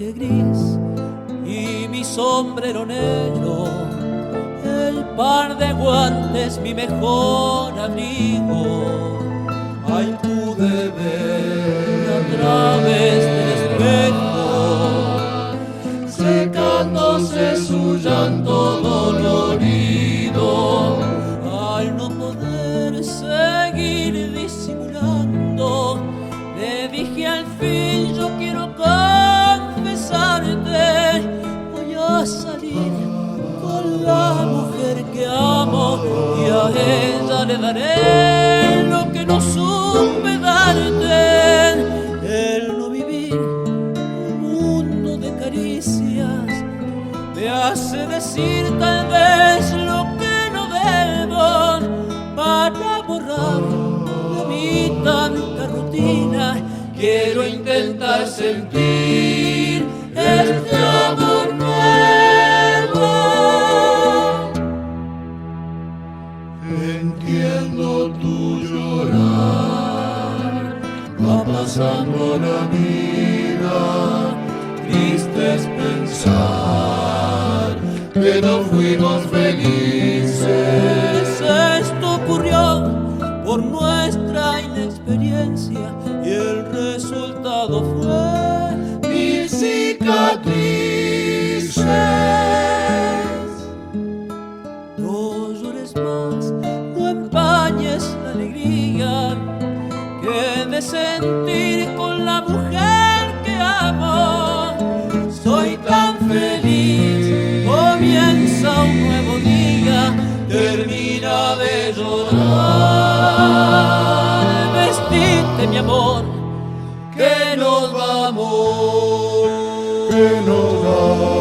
traje gris y mi sombrero negro, el par de guantes mi mejor abrigo. Ay, pude ver A través del espejo, secándose su llanto dolorido. al no poder seguir disimulando, le dije al fin: yo quiero confesarte, voy a salir con la mujer que amo y a ella le daré lo que no supe darte, el no vivir un mundo de caricias me hace decir tal vez lo que no debo, para borrar de mi tanta rutina. Quiero intentar sentir este amor nuevo. Entiendo tu llorar, va pasando la vida, triste es pensar que no fuimos felices. Esto ocurrió por nuestra inexperiencia y el resultado fue Mil cicatrices. no llores más, no empañes la alegría que de sentir con la mujer que amo. Soy tan feliz, comienza un nuevo día, termina de llorar. Vestite, mi amor, que nos vamos. Que nos vamos.